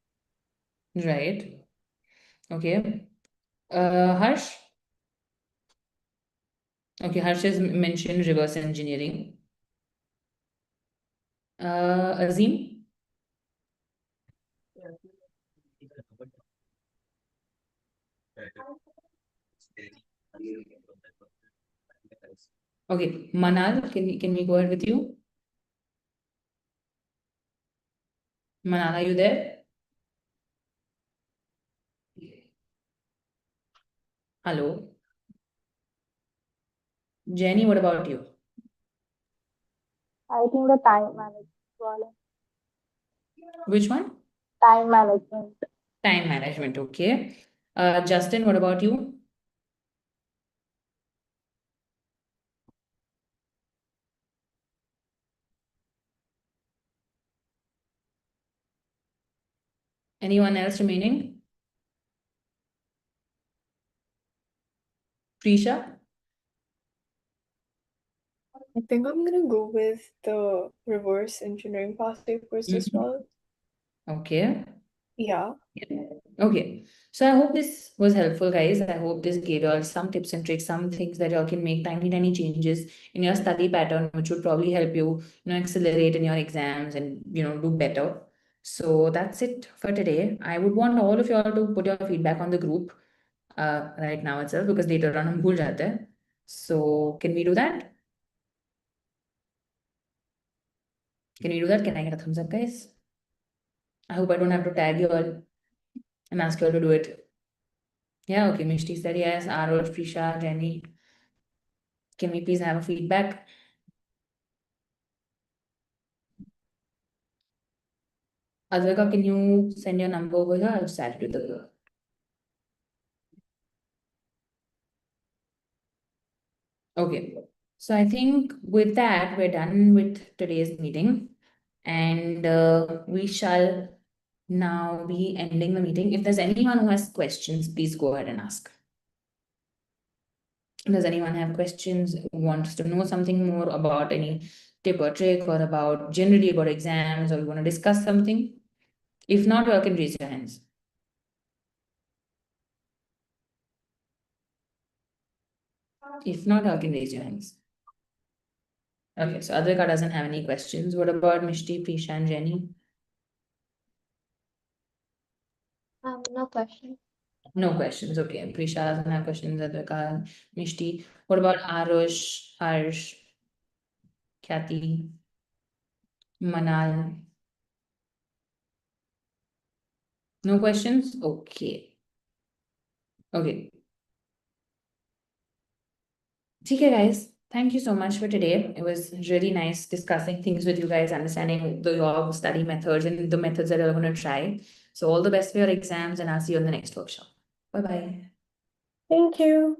Right. Okay. Harsh? Okay, Harsh has mentioned reverse engineering. Azim? Okay, Manal, can we go ahead with you? Manal, are you there? Hello. Jenny, what about you? I think the time management. Which one? Time management. Time management, okay. Justin, what about you? Anyone else remaining? Prisha? I think I'm gonna go with the reverse engineering past papers as well. Okay. Yeah. Okay. So I hope this was helpful, guys. I hope this gave you all some tips and tricks, some things that you all can make tiny changes in your study pattern, which would probably help you, accelerate in your exams and, do better. So that's it for today. I would want all of you all to put your feedback on the group right now itself because later on हम भूल जाते हैं. So can we do that? Can we do that? Can I get a thumbs up, guys? I hope I don't have to tag you all and ask you all to do it. Yeah, okay. Mishti said yes. Arush, Prisha, Jenny. Can we please have a feedback? Advika, can you send your number over here? I'll just add it to the group. Okay. So I think with that, we're done with today's meeting. And we shall now be ending the meeting. If there's anyone who has questions, please go ahead and ask. Does anyone have questions, wants to know something more about any tip or trick or about generally about exams, or you want to discuss something? If not, you all can raise your hands. If not, you all can raise your hands. Okay, so Advika doesn't have any questions. What about Mishti, Prisha, and Jenny? No question. No questions. Okay, Prisha doesn't have questions. Advika, Mishti. What about Arush, Harsh, Kathy, Manal? No questions? Okay. Okay. Okay, guys. Thank you so much for today. It was really nice discussing things with you guys, understanding your study methods and the methods that you're going to try. So all the best for your exams, and I'll see you on the next workshop. Bye-bye. Thank you.